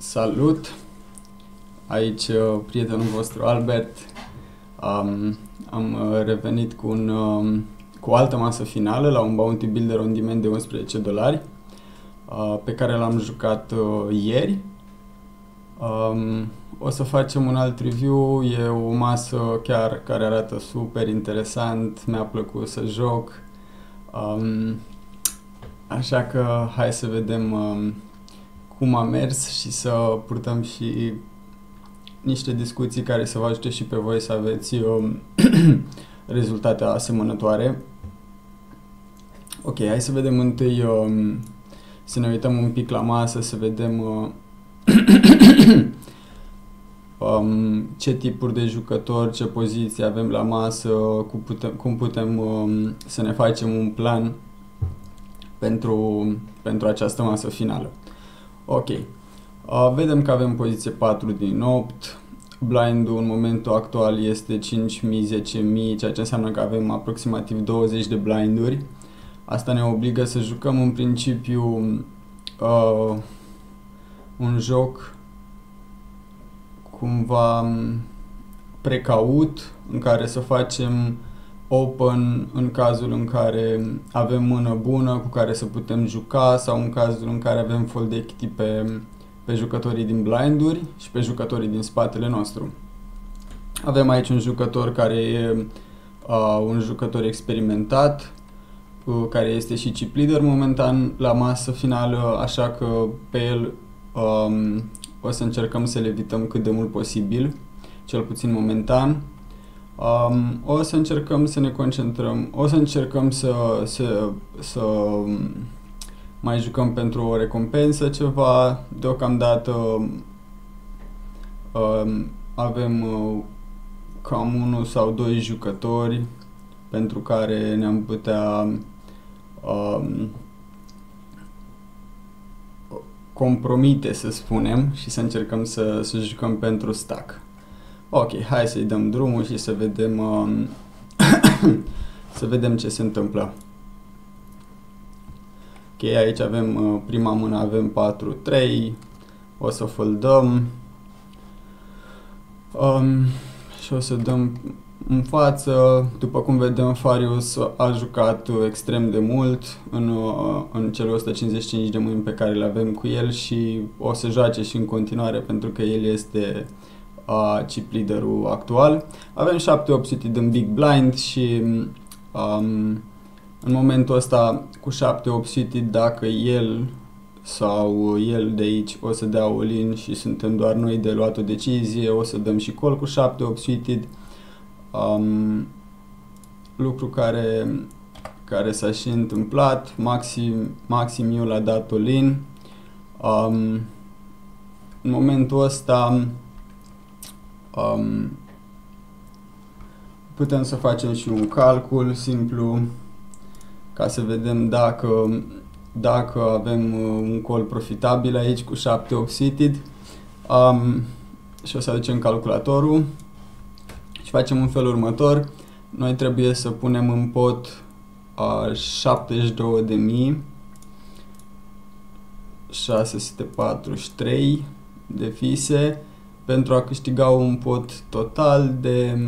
Salut! Aici prietenul vostru Albert. Am revenit cu o altă masă finală la un Bounty Builder on Demand de $11 pe care l-am jucat ieri. O să facem un alt review. E o masă chiar care arată super interesant, mi-a plăcut să joc. Așa că hai să vedem cum a mers și să purtăm și niște discuții care să vă ajute și pe voi să aveți rezultate asemănătoare. Ok, hai să vedem întâi, să ne uităm un pic la masă, să vedem ce tipuri de jucători, ce poziții avem la masă, cum putem să ne facem un plan pentru această masă finală. Ok, vedem că avem poziție 4 din 8, blindul în momentul actual este 5.000, 10.000, ceea ce înseamnă că avem aproximativ 20 de blinduri. Asta ne obligă să jucăm în principiu un joc cumva precaut, în care să facem open în cazul în care avem mână bună cu care să putem juca sau în cazul în care avem fold equity pe jucătorii din blinduri și pe jucătorii din spatele nostru. Avem aici un jucător care e un jucător experimentat, care este și chip leader momentan la masă finală, așa că pe el o să încercăm să le evităm cât de mult posibil, cel puțin momentan. O să încercăm să ne concentrăm, o să încercăm să mai jucăm pentru o recompensă ceva. Deocamdată avem cam 1 sau 2 jucători pentru care ne-am putea compromite, să spunem, și să încercăm să jucăm pentru stack. Ok, hai să-i dăm drumul și să vedem să vedem ce se întâmplă. Ok, aici avem prima mână, avem 4-3, o să foldăm și o să dăm în față. După cum vedem, Farius a jucat extrem de mult în cele 155 de mâini pe care le avem cu el și o să joace și în continuare pentru că el este chip leaderul actual. Avem 7 opții din Big Blind și în momentul ăsta cu 7 opții, dacă el sau el de aici o să dea all-in și suntem doar noi de luat o decizie, o să dăm și call cu 7 opții. Lucru care s-a și întâmplat. Maxim eu l-a dat all-in. În momentul ăsta putem să facem și un calcul simplu ca să vedem dacă avem un call profitabil aici cu 7 off-seated. Și o să aducem calculatorul și facem în felul următor. Noi trebuie să punem în pot 72.643 de fise pentru a câștiga un pot total de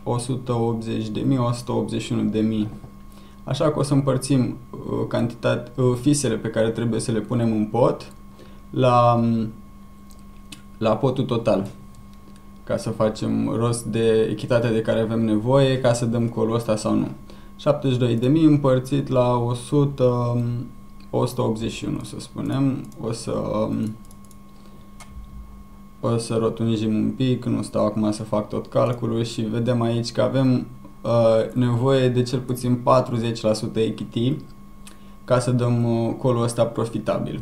180.000, 181.000. Așa că o să împărțim fisele pe care trebuie să le punem în pot la potul total, ca să facem rost de echitatea de care avem nevoie, ca să dăm call-ul ăsta sau nu. 72.000 împărțit la 181, să spunem. O să rotunjim un pic, nu stau acum să fac tot calculul și vedem aici că avem nevoie de cel puțin 40% equity ca să dăm call-ul ăsta profitabil.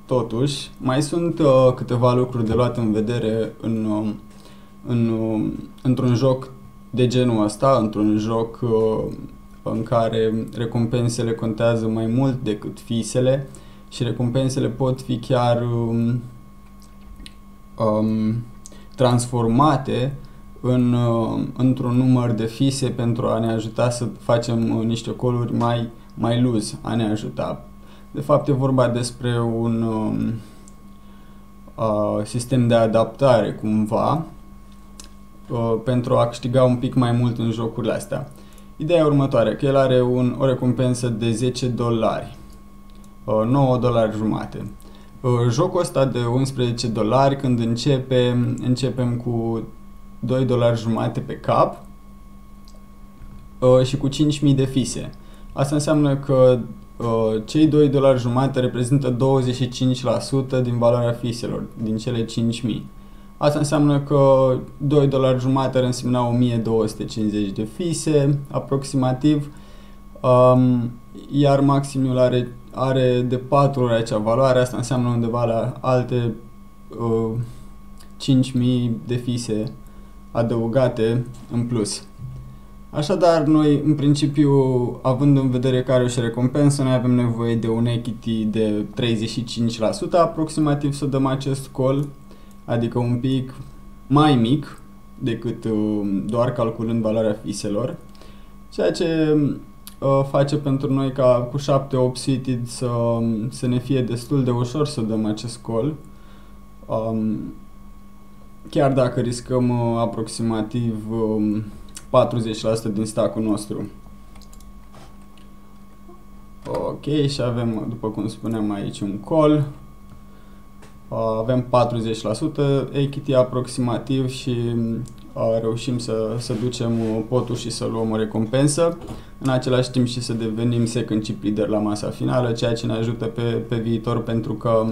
Totuși, mai sunt câteva lucruri de luat în vedere într-un joc de genul ăsta, într-un joc în care recompensele contează mai mult decât fisele și recompensele pot fi chiar transformate într-un număr de fise pentru a ne ajuta să facem niște call-uri mai loose, a ne ajuta. De fapt e vorba despre sistem de adaptare cumva pentru a câștiga un pic mai mult în jocurile astea. Ideea e următoare, că el are o recompensă de $10, $9,50. Jocul ăsta de $11, când începem cu $2,50 pe cap și cu 5.000 de fise. Asta înseamnă că cei $2,50 reprezintă 25% din valoarea fiselor, din cele 5.000. Asta înseamnă că $2,50 ar însemna 1250 de fise, aproximativ, iar maximul are de 4 ori acea valoare, asta înseamnă undeva la alte 5.000 de fise adăugate în plus. Așadar, noi, în principiu, având în vedere că are și recompensă, noi avem nevoie de un equity de 35% aproximativ să dăm acest call, adică un pic mai mic decât doar calculând valoarea fiselor, ceea ce face pentru noi ca cu 7-8 seated să ne fie destul de ușor să dăm acest call, chiar dacă riscăm aproximativ 40% din stack-ul nostru. Ok, și avem, după cum spuneam aici, un call. Avem 40% equity aproximativ și reușim să ducem potul și să luăm o recompensă. În același timp și să devenim second chip leader la masa finală, ceea ce ne ajută pe viitor pentru că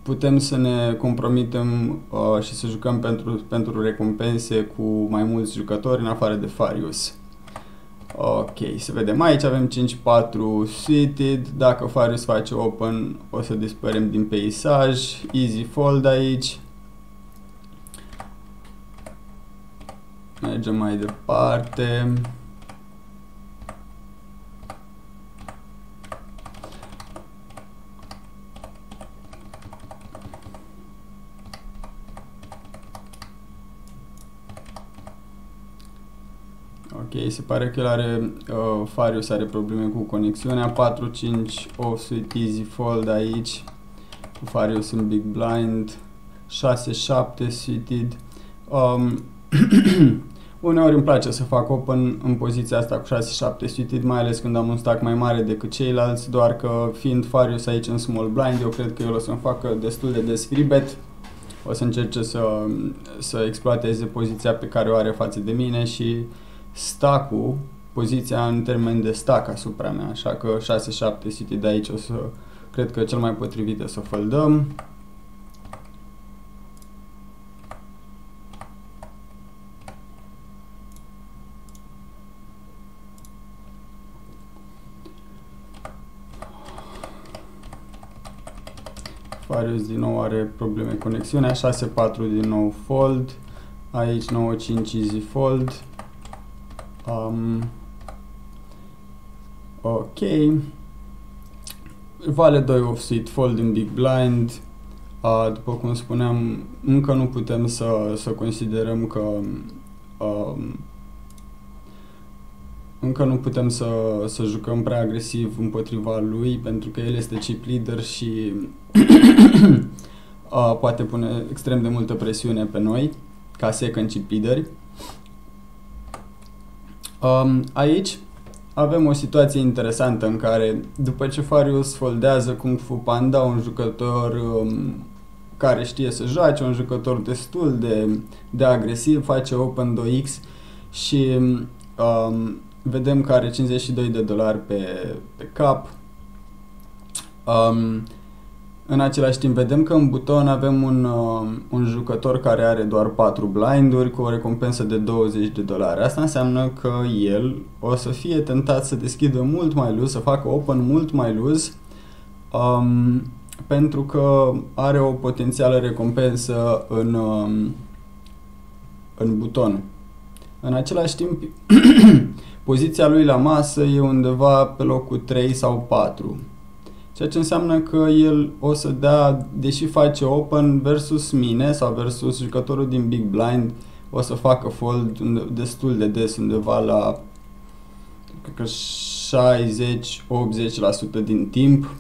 putem să ne compromitem și să jucăm pentru recompense cu mai mulți jucători în afară de Farius. Ok, să vedem aici, avem 5-4 suited, dacă Farius face open o să dispărem din peisaj, easy fold aici. Mergem mai departe. Ok, se pare că el are, Farius are probleme cu conexiunea, 4-5 offsuit easy fold aici, cu Farius în big blind, 6-7 suited. Uneori îmi place să fac open în poziția asta cu 6-7 suited, mai ales când am un stack mai mare decât ceilalți, doar că fiind Farius aici în small blind, eu cred că el o să-mi facă destul de des free bet. O să încerce să exploateze poziția pe care o are față de mine și stack-ul, poziția în termen de stack asupra mea, așa că 6-7 suited de aici cred că cel mai potrivit e să foldăm. Farius din nou are probleme cu conexiunea, 6-4 din nou fold, aici 9-5 easy fold. Ok, vale 2 offsuit fold în big blind. După cum spuneam, încă nu putem să considerăm că încă nu putem să jucăm prea agresiv împotriva lui, pentru că el este chip leader și poate pune extrem de multă presiune pe noi ca second chip leaderi. Aici avem o situație interesantă în care, după ce Farius foldează Kung Fu Panda, un jucător care știe să joace, un jucător destul de agresiv, face open 2x și vedem că are $52 pe cap. În același timp vedem că în buton avem un jucător care are doar 4 blinduri cu o recompensă de $20. Asta înseamnă că el o să fie tentat să deschidă mult mai loose, să facă open mult mai loose, pentru că are o potențială recompensă în buton. În același timp, poziția lui la masă e undeva pe locul 3 sau 4. Ceea ce înseamnă că el o să dea, deși face open versus mine sau versus jucătorul din big blind, o să facă fold destul de des, undeva la cred că 60-80% din timp.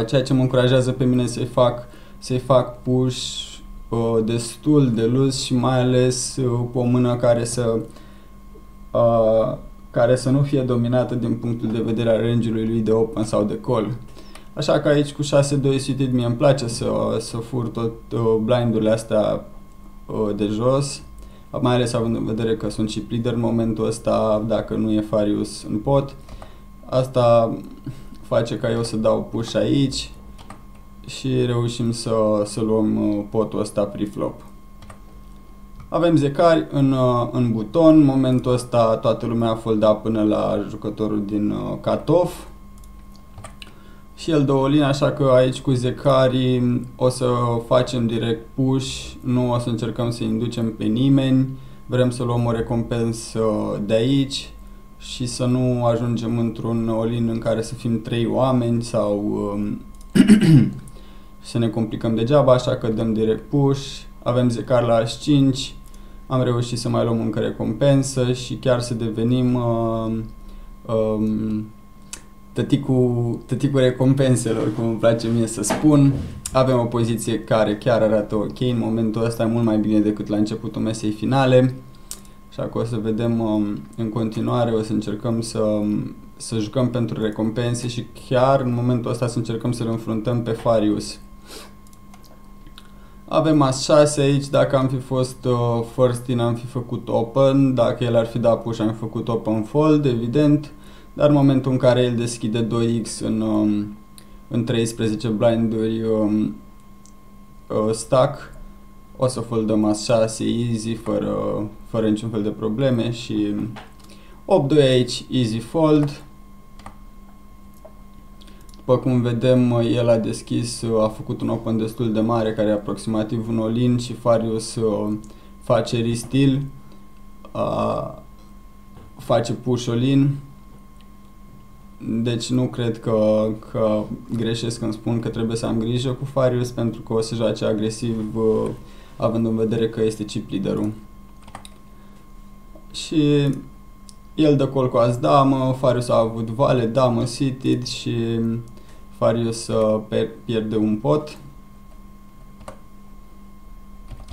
ceea ce mă încurajează pe mine să-i fac push destul de loose și mai ales cu o mână care să nu fie dominată din punctul de vedere al range-ului lui de open sau de call. Așa că aici cu 6-2 suited mie îmi place să fur tot blindurile astea de jos, mai ales având în vedere că sunt chip leader în momentul ăsta, dacă nu e Farius în pot. Asta face ca eu să dau push aici și reușim să luăm potul ăsta pre-flop. Avem zecari în buton, în momentul ăsta toată lumea a foldat până la jucătorul din cut-off și el dă all-in, așa că aici cu zecari o să facem direct push, nu o să încercăm să inducem pe nimeni, vrem să luăm o recompensă de aici și să nu ajungem într-un all-in în care să fim 3 oameni sau să ne complicăm degeaba, așa că dăm direct push, avem zecar la H5, am reușit să mai luăm încă recompensă și chiar să devenim tăticul recompenselor, cum îmi place mie să spun. Avem o poziție care chiar arată ok, în momentul ăsta e mult mai bine decât la începutul mesei finale, așa că o să vedem în continuare, o să încercăm să jucăm pentru recompense și chiar în momentul ăsta să încercăm să-l înfruntăm pe Farius. Avem As6 aici, dacă am fi fost first in am fi făcut open, dacă el ar fi dat push am fi făcut open fold, evident, dar în momentul în care el deschide 2x în 13 blinduri stack, o să foldăm As6 easy, fără niciun fel de probleme și 8-2 aici, easy fold. După cum vedem, el a deschis, a făcut un open destul de mare, care e aproximativ un all-in și Farius face re-steal, face push all-in. Deci nu cred că greșesc când spun că trebuie să am grijă cu Farius, pentru că o să joace agresiv, având în vedere că este chip leader-ul. Și el dă call cu As-damă, Farius a avut vale, damă, seated și Farius pierde un pot.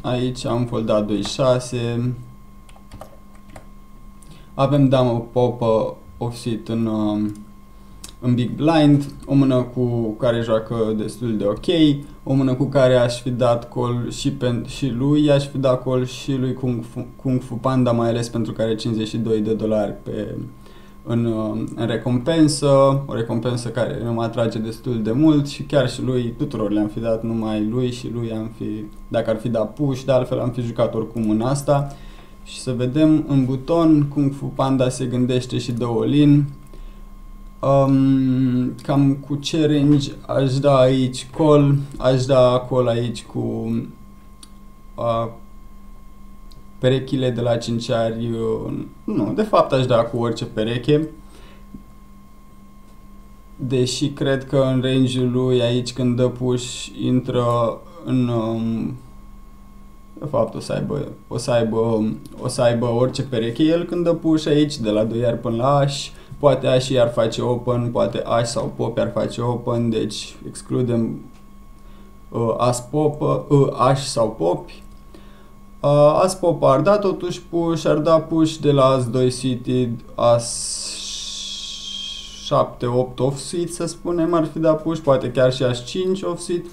Aici am foldat 2-6. Avem damă, popă, offsuit în big blind, o mână cu care joacă destul de ok, o mână cu care aș fi dat call și lui, aș fi dat call și lui Kung Fu Panda, mai ales pentru că are $52 în recompensă, o recompensă care mă atrage destul de mult și chiar și lui, tuturor le-am fi dat, numai lui și lui am fi, dacă ar fi dat push, de altfel am fi jucat oricum în asta. Și să vedem în buton, Kung Fu Panda se gândește și dă all-in. Cam cu ce range aș da aici call? Aș da call aici cu perechile de la 5 ari, nu, de fapt aș da cu orice pereche. Deși cred că în range-ul lui aici când dă push intră în... de fapt o să aibă orice pereche el când dă push aici, de la 2 ari până la aș. Poate aș iar face open, poate aș sau pop ar face open, deci excludem aș sau popi. As pop ar da totuși push, ar da push de la as 2 seated, as 7, 8 offsuit să spunem ar fi dat push, poate chiar și as 5 offsuit.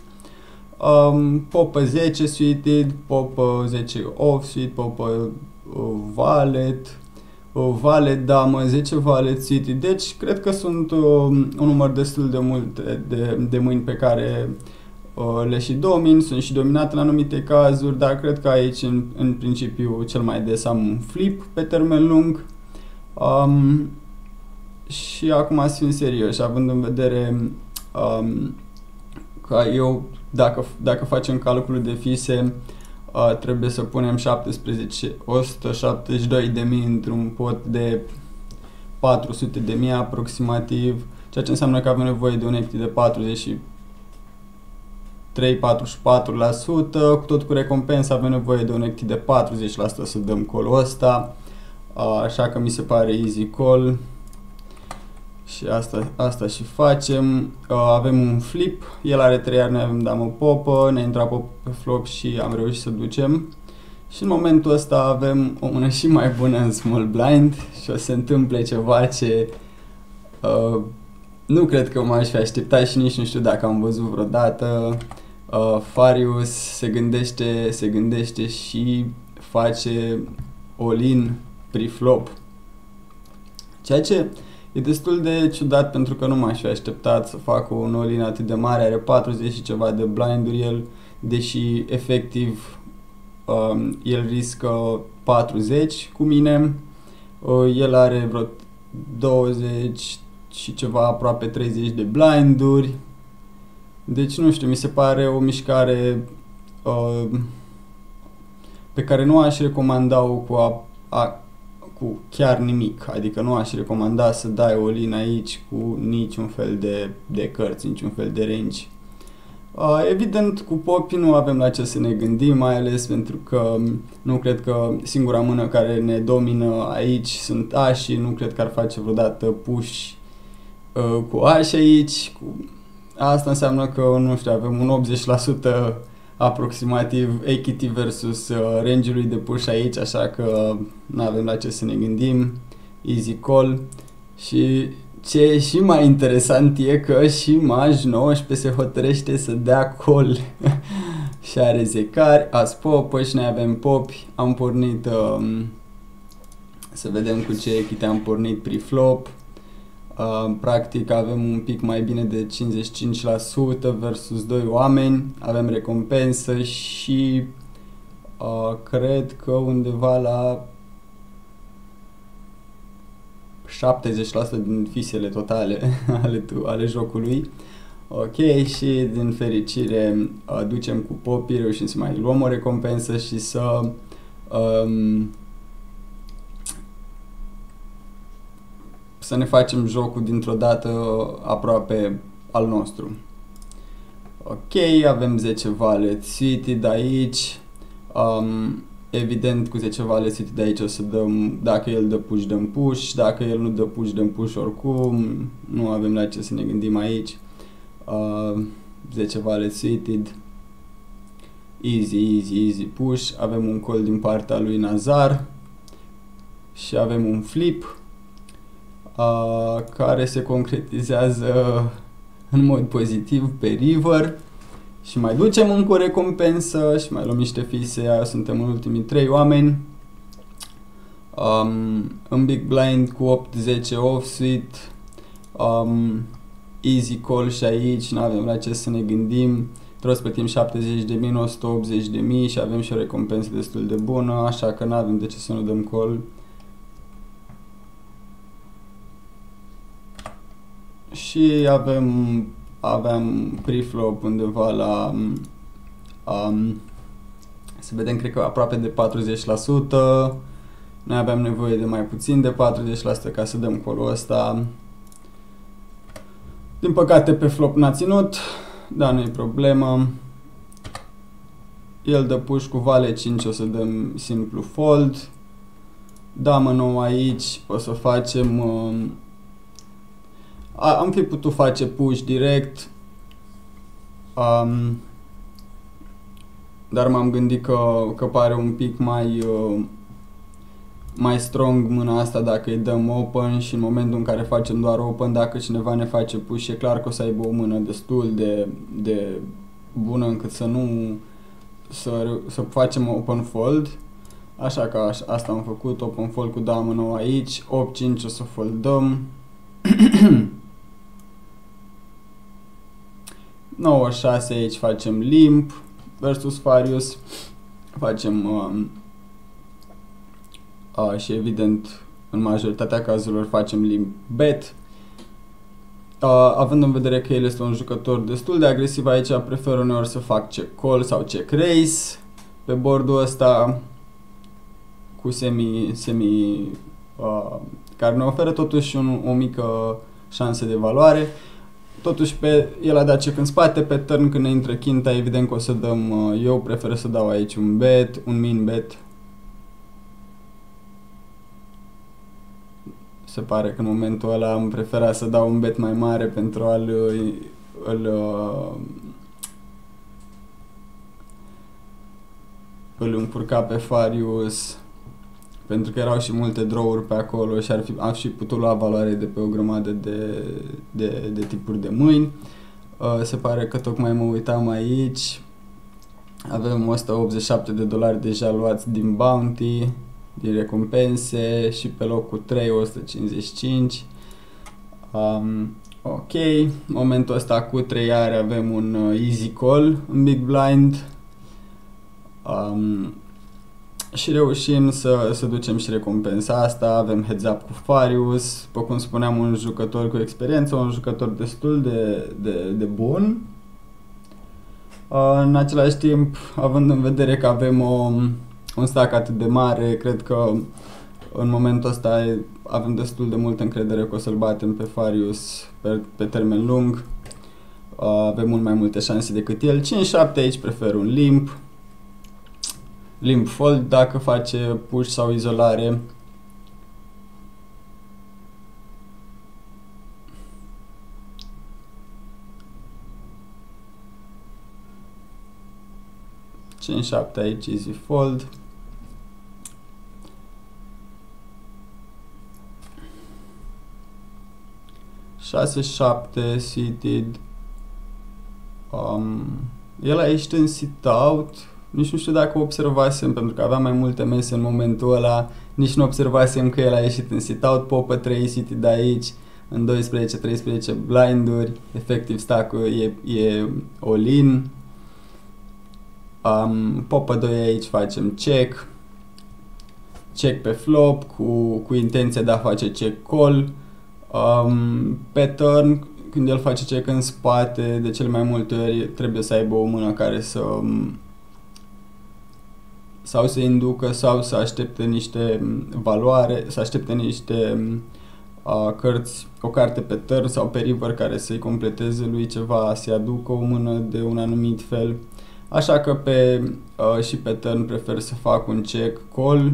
Popă 10 suited, popă 10 offsuit, popă valet, valet damă, 10 valet suited, deci cred că sunt un număr destul de multe de mâini pe care le și domin, sunt și dominate în anumite cazuri, dar cred că aici în principiu cel mai des am un flip pe termen lung. Și acum să fim serioși, având în vedere că eu, dacă facem calculul de fise, trebuie să punem 172.000 într-un pot de 400.000 aproximativ, ceea ce înseamnă că avem nevoie de un equity de 43-44%, tot cu recompensă avem nevoie de un equity de 40% să dăm call-ul ăsta, așa că mi se pare easy call. Și asta și facem. Avem un flip, el are 3 iar noi avem damă popă, ne intra popă pe flop și am reușit să ducem. Și în momentul ăsta avem o mână și mai bună în small blind și o să se întâmple ceva ce nu cred că m-aș fi așteptat și nici nu știu dacă am văzut vreodată. Farius se gândește și face all-in pre-flop. Ceea ce e destul de ciudat pentru că nu m-aș fi așteptat să facă un all-in atât de mare, are 40 și ceva de blinduri el, deși efectiv el riscă 40 cu mine, el are vreo 20 și ceva, aproape 30 de blinduri, deci nu știu, mi se pare o mișcare pe care nu aș recomanda-o cu chiar nimic, adică nu aș recomanda să dai all-in aici cu niciun fel de cărți, niciun fel de range. Evident, cu popi nu avem la ce să ne gândim, mai ales pentru că nu cred că singura mână care ne domină aici sunt ași, nu cred că ar face vreodată push cu ași aici. Asta înseamnă că, nu știu, avem un 80% aproximativ equity versus range-ului de push aici, așa că nu avem la ce să ne gândim, easy call. Și ce e și mai interesant e că și maj 19 se hotărăște să dea call și are zecari, as popă și noi avem popi. Am pornit, să vedem cu ce equity am pornit pre-flop. Practic avem un pic mai bine de 55% versus 2 oameni, avem recompensă și cred că undeva la 70% din fisele totale ale jocului. Ok, și din fericire ducem cu popii, reușim să mai luăm o recompensă și să ne facem jocul dintr-o dată aproape al nostru. Ok, avem 10 valet suited aici. Evident, cu 10 valet suited aici o să dăm, dacă el dă push, dăm push, dacă el nu dă push, dăm push oricum, nu avem la ce să ne gândim aici. 10 valet suited, easy push, avem un call din partea lui Nazar și avem un flip care se concretizează în mod pozitiv pe river și mai ducem încă o recompensă și mai luăm niște fise, suntem în ultimii 3 oameni. În big blind cu 8-10 offsuit, easy call și aici, nu avem la ce să ne gândim, trebuie să plătim 70.000, nu 180.000 și avem și o recompensă destul de bună, așa că nu avem de ce să nu dăm call. Și aveam pre-flop undeva la să vedem, cred că aproape de 40%. Noi aveam nevoie de mai puțin de 40% ca să dăm call-ul ăsta. Din păcate pe flop n-a ținut, dar nu e problemă. El dă push cu vale 5, o să dăm simplu fold. Damă 9 aici, o să facem am fi putut face push direct, dar m-am gândit că pare un pic mai strong mâna asta dacă îi dăm open și în momentul în care facem doar open, dacă cineva ne face push, e clar că o să aibă o mână destul de bună încât să facem open fold. Așa că asta am făcut, open fold cu damă 9 aici, 8-5 o să foldăm. 9-6 aici facem limp versus Farius, facem și evident în majoritatea cazurilor facem limp bet. Având în vedere că el este un jucător destul de agresiv aici, prefer uneori să fac check call sau check raise pe bordul ăsta cu care ne oferă totuși o mică șansă de valoare. Totuși el a dat check în spate, pe turn când ne intră chinta, evident că o să dăm, eu prefer să dau aici un bet, un min bet. se pare că în momentul ăla am preferat să dau un bet mai mare pentru îl încurca pe Farius, pentru că erau și multe draw-uri pe acolo și am și putut lua valoare de pe o grămadă de tipuri de mâini. Se pare că tocmai mă uitam aici, avem $187 deja luați din bounty, din recompense, și pe locul 3 155. Ok, în momentul ăsta cu 3 are avem un easy call în big blind. Și reușim să ducem și recompensa asta, avem heads up cu Farius, după cum spuneam, un jucător cu experiență, un jucător destul de bun. În același timp, având în vedere că avem un stack atât de mare, cred că în momentul ăsta avem destul de multă încredere că o să-l batem pe Farius pe termen lung. Avem mult mai multe șanse decât el. 5-7 aici prefer un limp. Limp fold dacă face push sau izolare. (5-7) aici easy fold. (6-7) seated. El a ieșit în sit-out. Nici nu știu dacă observasem, pentru că aveam mai multe mese în momentul ăla. Nici nu observasem că el a ieșit în sit-out. Popă 3 seated aici, în 12-13 blinduri. Efectiv stack-ul e all-in. Popă 2 aici facem check. Check pe flop cu intenția de a face check call. Pe turn, când el face check în spate, de cele mai multe ori trebuie să aibă o mână care sau să inducă sau să aștepte niște valoare, să aștepte niște cărți, o carte pe turn sau pe river care să-i completeze lui ceva, să-i aducă o mână de un anumit fel. Așa că și pe turn prefer să fac un check call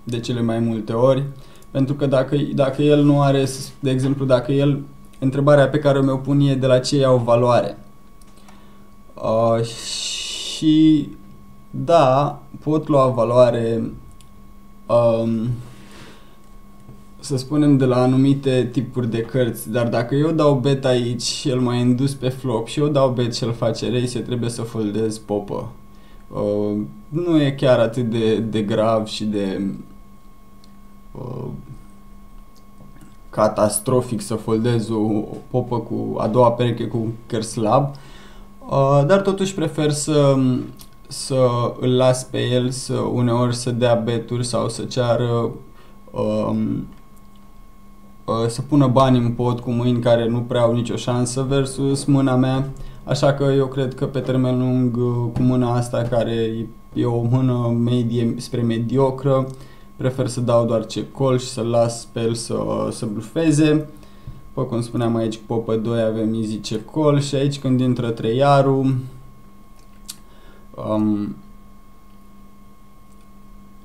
de cele mai multe ori, pentru că dacă el nu are, de exemplu, întrebarea pe care mi-o pun e de la ce iau valoare. Și da, pot lua valoare, să spunem, de la anumite tipuri de cărți, dar dacă eu dau bet aici, el m-a indus pe flop și eu dau bet și el face raise, trebuie să foldez popă. Nu e chiar atât de grav și de catastrofic să foldez o popă cu a doua pereche cu căr slab, dar totuși prefer să îl las pe el uneori să dea beturi sau să ceară să pună bani în pot cu mâini care nu prea au nicio șansă versus mâna mea. Așa că eu cred că pe termen lung, cu mâna asta, care e o mână medie spre mediocră, prefer să dau doar check call și să-l las pe el să blufeze. După cum spuneam, aici cu popă 2 avem easy check call și aici când intră treiarul,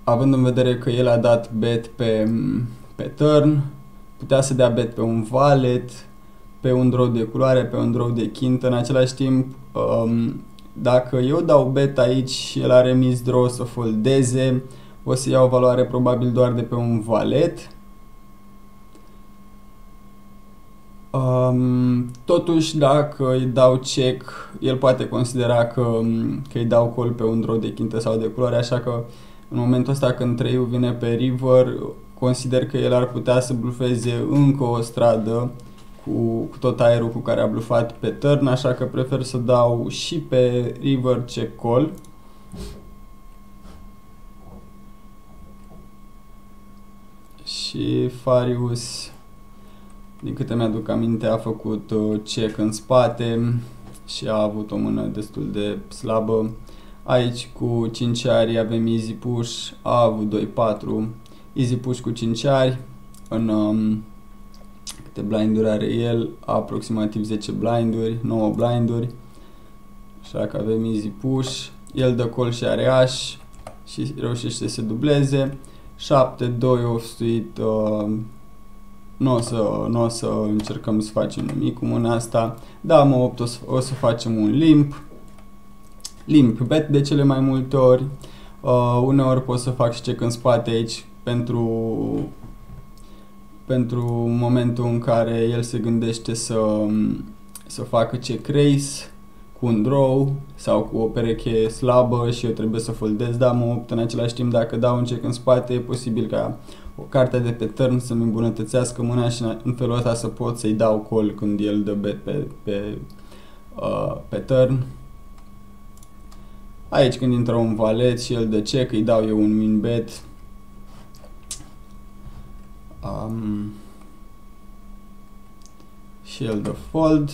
având în vedere că el a dat bet pe turn, putea să dea bet pe un valet, pe un draw de culoare, pe un draw de chintă. În același timp, dacă eu dau bet aici și el are miss draw să foldeze, o să iau valoare probabil doar de pe un valet. Totuși, dacă îi dau check, el poate considera că îi dau call pe un draw de chintă sau de culoare, așa că în momentul ăsta când treiul vine pe river, consider că el ar putea să blufeze încă o stradă cu tot aerul cu care a blufat pe turn, așa că prefer să dau și pe river check call. Și Farius, din câte mi-aduc aminte, a făcut check în spate și a avut o mână destul de slabă. Aici cu 5 ari avem easy push, a avut 2-4, easy push cu 5 ari, în câte blinduri are el, aproximativ 10 blinduri, 9 blinduri, așa că avem easy push, el dă call și are aș și reușește să dubleze. 7, 2 offsuit, nu o să încercăm să facem nimic cu mâna asta. Damă 8 o să facem un limp bet de cele mai multe ori. Uneori pot să fac și check în spate aici pentru momentul în care el se gândește să facă check raise cu un draw sau cu o pereche slabă și eu trebuie să foldez damă 8. În același timp, dacă dau un check în spate, e posibil ca o carte de pe turn să-mi îmbunătățească mâna și în felul ăsta să pot să-i dau call când el dă bet pe turn. Aici când intră un valet și el dă check, îi dau eu un min bet. Și el dă fold.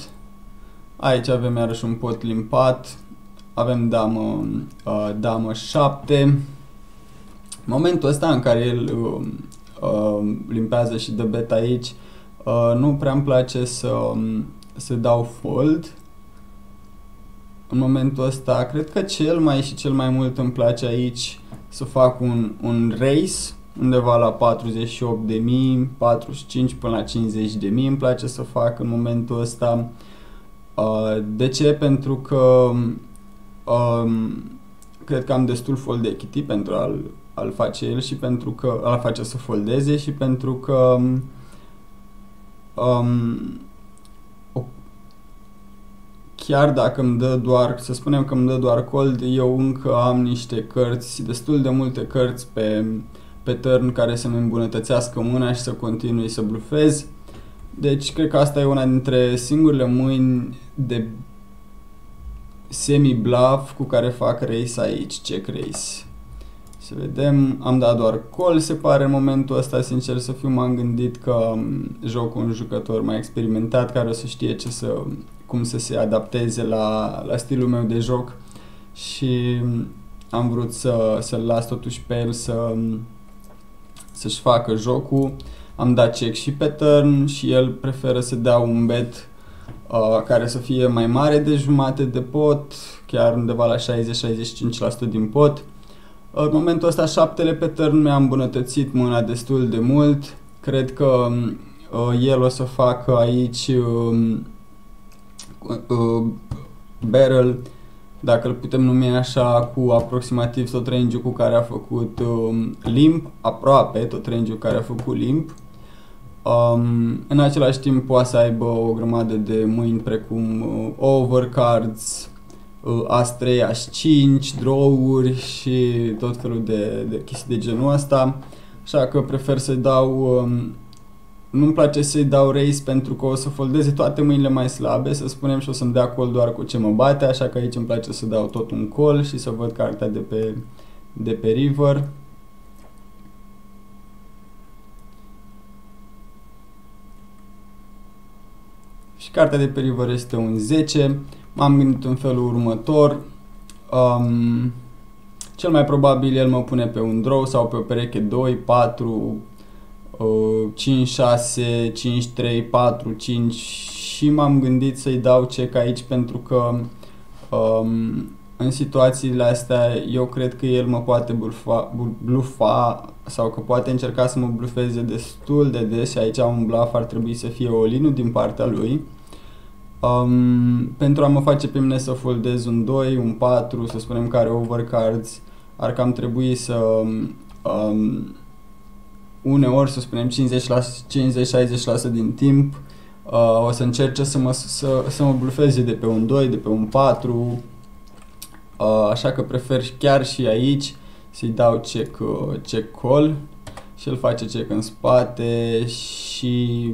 Aici avem iarăși un pot limpat. Avem damă 7. Momentul ăsta în care el limpează și dă bet aici, nu prea îmi place să dau fold. În momentul ăsta, cred că cel mai mult îmi place aici să fac un race undeva la 48.000, 45 până la 50.000 îmi place să fac în momentul ăsta. De ce? Pentru că cred că am destul fold equity pentru a-l face el și pentru că a-l face să foldeze și pentru că chiar dacă îmi dă doar, să spunem că îmi dă doar cold, eu încă am niște cărți, destul de multe cărți pe turn care să-mi îmbunătățească mâna și să continui să blufez. Deci cred că asta e una dintre singurele mâini de semi-bluff cu care fac race aici, check race. Să vedem, am dat doar call, se pare în momentul ăsta, sincer să fiu, m-am gândit că joc cu un jucător mai experimentat care o să știe cum să se adapteze la stilul meu de joc și am vrut să-l las totuși pe el să-și facă jocul. Am dat check și pe turn și el preferă să dea un bet care să fie mai mare de jumate de pot, chiar undeva la 60-65% din pot. În momentul ăsta 7 pe turn mi-a îmbunătățit mâna destul de mult. Cred că el o să facă aici barrel, dacă îl putem numi așa, cu aproximativ tot range-ul cu care a făcut limp, aproape tot range-ul care a făcut limp. În același timp poate să aibă o grămadă de mâini precum overcards, As-3, As-5, draw-uri și tot felul de chestii de genul ăsta. Așa că prefer să-i dau, nu-mi place să-i dau raise pentru că o să foldeze toate mâinile mai slabe, să spunem, și o să-mi dea call doar cu ce mă bate, așa că aici îmi place să dau tot un call și să văd cartea de pe river. Și cartea de pe river este un 10. M-am gândit în felul următor. Cel mai probabil el mă pune pe un draw sau pe o pereche 2, 4, 5, 6, 5, 3, 4, 5 și m-am gândit să-i dau check aici pentru că în situațiile astea eu cred că el mă poate blufa sau că poate încerca să mă blufeze destul de des și aici un bluff ar trebui să fie all-in din partea lui. Pentru a mă face pe mine să foldez un 2, un 4, să spunem că are overcards, ar cam trebui să uneori, să spunem 50-60% din timp o să încerce să mă blufeze de pe un 2, de pe un 4, așa că prefer chiar și aici să-i dau check call și el face check în spate și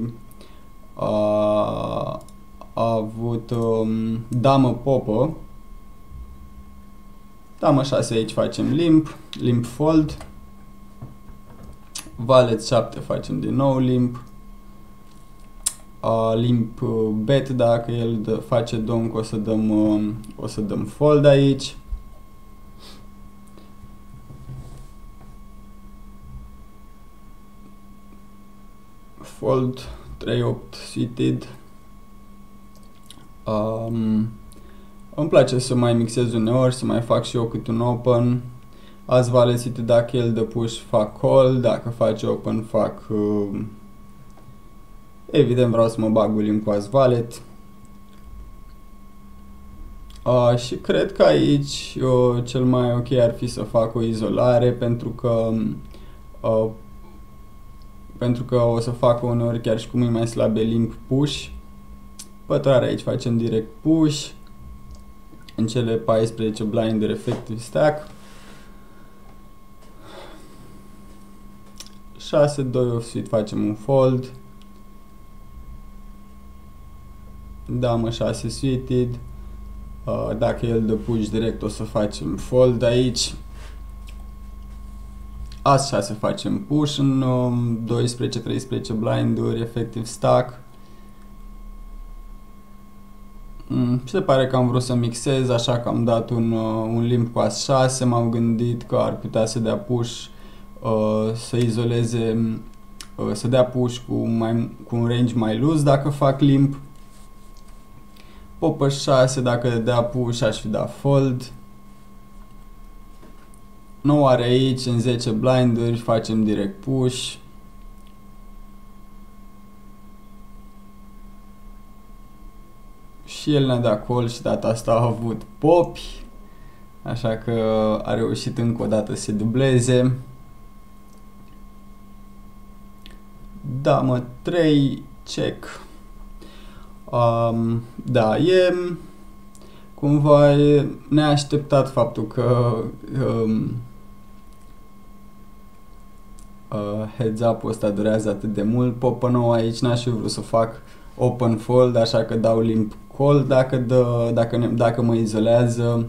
a avut damă popă, damă 6 aici facem limp fold, valet 7 facem din nou limp, limp bet, dacă el face donk o să dăm fold aici. Fold 3-8 suited. Îmi place să mai mixez uneori, să mai fac și eu cât un open. as valid dacă el dă push fac call, dacă face open fac evident vreau să mă bag limp cu as valid. Și cred că aici cel mai ok ar fi să fac o izolare pentru că o să fac uneori chiar și cu mâini mai slabe limp push. Pătrare aici facem direct push în cele 14 blinduri effective stack. 6-2 offsuit facem un fold. Damă 6 suited. Dacă el dă push direct o să facem fold aici. As 6 facem push în 12-13 blinduri effective stack. Se pare că am vrut să mixez, așa că am dat un limp cu as 6, m-am gândit că ar putea să dea push, să izoleze, să dea push cu un range mai loose dacă fac limp. Popă 6, dacă dea push aș fi dat fold. 9 are aici, în 10 blinduri facem direct push. Și el ne-a dat call și data asta a avut popi, așa că a reușit încă o dată să se dubleze. Damă 3, check. Da, e cumva neașteptat faptul că heads up-ul ăsta durează atât de mult. Popă 9 aici, n-aș fi vrut să fac open fold, așa că dau limp call dacă mă izolează.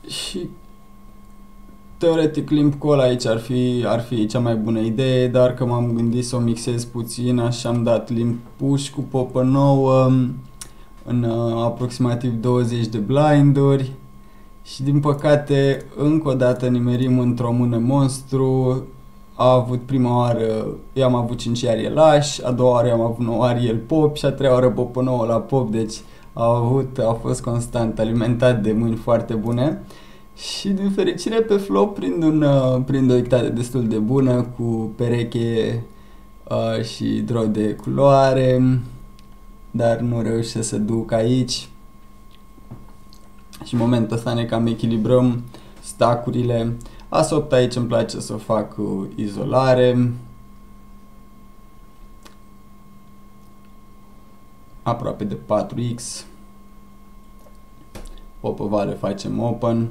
Și teoretic limp call aici ar fi cea mai bună idee, dar că m-am gândit să o mixez puțin, așa am dat limp push cu popă 9 în aproximativ 20 de blinduri. Și din păcate, încă o dată nimerim într-o mână monstru. A avut prima oară, eu am avut 5 iar el aș, a doua oară am avut 9 iar el pop și a treia oară popă 9 la pop, deci a fost constant alimentat de mâini foarte bune. Și din fericire pe flop prind o ectate destul de bună cu pereche și draw de culoare, dar nu reușesc să duc aici. Și în momentul ăsta ne cam echilibrăm stack-urile. As 8 aici îmi place să fac izolare. Aproape de 4x. Popă vale facem open.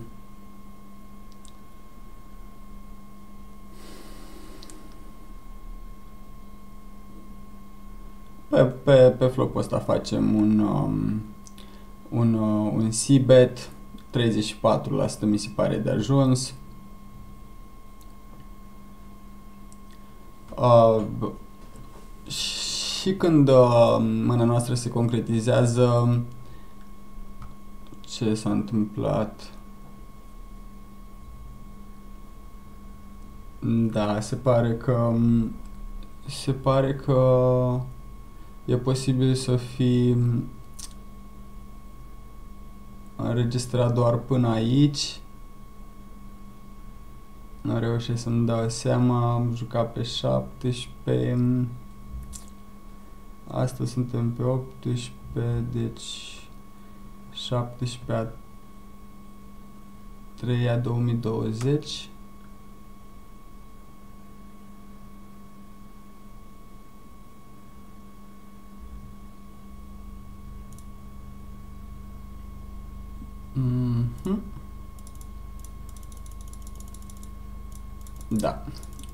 Pe flopul ăsta facem un c-bet, 34% mi se pare de ajuns. Și când mâna noastră se concretizează, ce s-a întâmplat? Da, se pare că e posibil să fi înregistrat doar până aici. Nu reușesc să-mi dau seama, am jucat pe 17. Astăzi suntem pe 18, deci 17 a 3-a 2020. Da,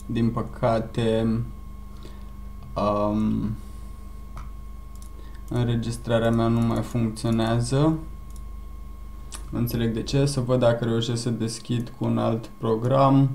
din păcate înregistrarea mea nu mai funcționează. Nu înțeleg de ce, să văd dacă reușesc să deschid cu un alt program.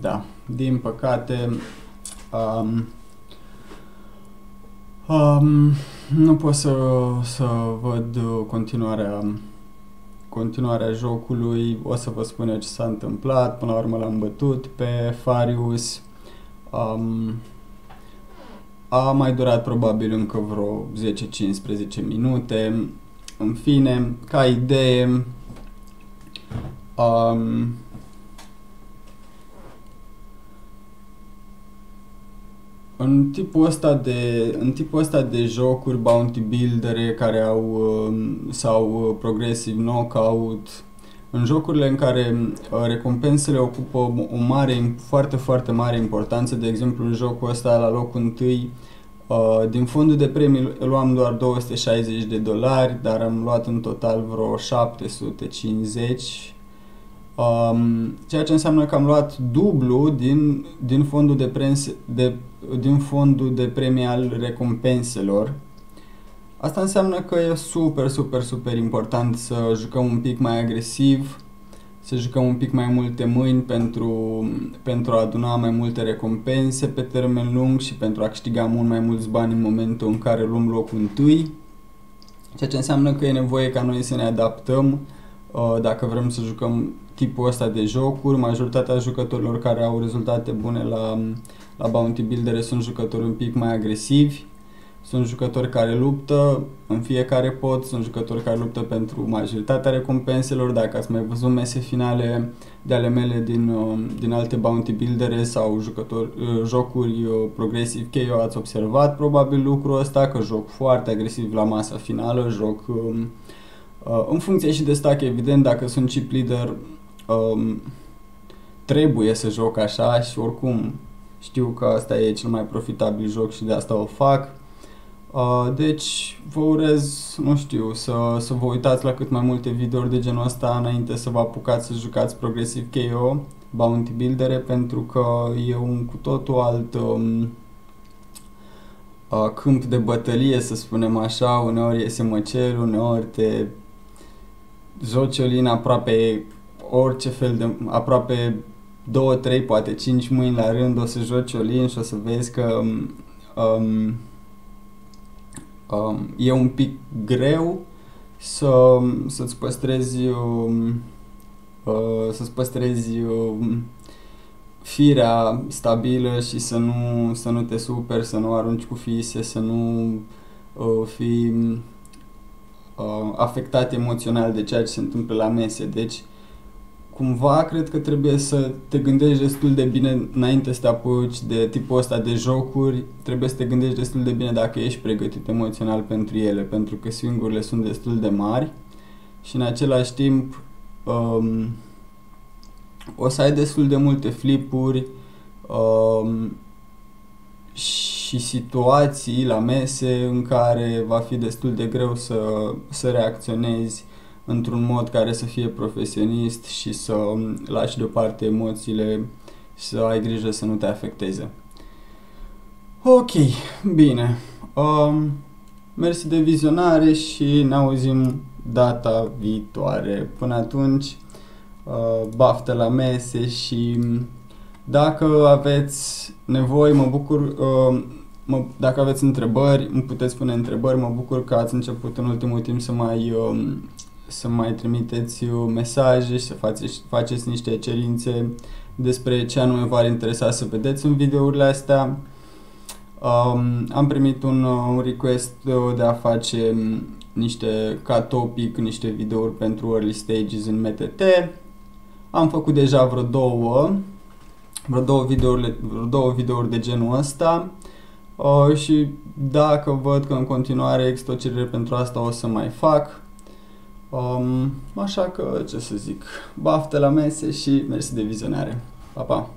Da, din păcate nu pot să văd continuarea jocului. O să vă spun eu ce s-a întâmplat. Până la urmă l-am bătut pe Farius. A mai durat probabil încă vreo 10-15 minute. În fine, ca idee, în tipul ăsta de jocuri bounty buildere care sau progressive knockout, în jocurile în care recompensele ocupă o foarte, foarte mare importanță, de exemplu în jocul ăsta la locul întâi, din fondul de premii luam doar $260, dar am luat în total vreo 750, ceea ce înseamnă că am luat dublu din fondul de premii al recompenselor. Asta înseamnă că e super, super, super important să jucăm un pic mai agresiv, să jucăm un pic mai multe mâini pentru a aduna mai multe recompense pe termen lung și pentru a câștiga mult mai mulți bani în momentul în care luăm locul întâi. Ceea ce înseamnă că e nevoie ca noi să ne adaptăm dacă vrem să jucăm tipul ăsta de jocuri. Majoritatea jucătorilor care au rezultate bune la Bounty Builder sunt jucători un pic mai agresivi. Sunt jucători care luptă în fiecare pot, sunt jucători care luptă pentru majoritatea recompenselor. Dacă ați mai văzut mese finale de ale mele din alte bounty buildere sau jocuri progresiv KO, ați observat probabil lucrul ăsta, că joc foarte agresiv la masa finală, joc în funcție și de stack, evident. Dacă sunt chip leader trebuie să joc așa și oricum știu că asta e cel mai profitabil joc și de asta o fac. Deci vă urez, nu știu, să vă uitați la cât mai multe videouri de genul ăsta înainte să vă apucați să jucați progresiv KO, bounty buildere, pentru că e un cu totul alt câmp de bătălie, să spunem așa. Uneori iese măcel, uneori te joci o lină aproape orice fel de, aproape 2, 3, poate 5 mâini la rând o să joci o lină și o să vezi că e un pic greu să-ți păstrezi firea stabilă și să nu te superi, să nu arunci cu fise, să nu fii afectat emoțional de ceea ce se întâmplă la mese. Deci cumva cred că trebuie să te gândești destul de bine înainte să te apuci de tipul ăsta de jocuri. Trebuie să te gândești destul de bine dacă ești pregătit emoțional pentru ele, pentru că swing-urile sunt destul de mari și în același timp o să ai destul de multe flipuri și situații la mese în care va fi destul de greu să reacționezi într-un mod care să fie profesionist și să lași deoparte emoțiile și să ai grijă să nu te afecteze. Ok, bine. Mersi de vizionare și ne auzim data viitoare. Până atunci, baftă la mese și dacă aveți nevoie, mă bucur, dacă aveți întrebări, îmi puteți pune întrebări. Mă bucur că ați început în ultimul timp să mai trimiteți mesaje și să faceți niște cerințe despre ce anume v-ar interesa să vedeți în videourile astea. Am primit un request de a face ca topic niște videouri pentru early stages în MTT. Am făcut deja vreo două videouri de genul ăsta. Și dacă văd că în continuare există o cerere pentru asta, o să mai fac. Așa că, ce să zic, baftă la mese și mersi de vizionare. Pa, pa!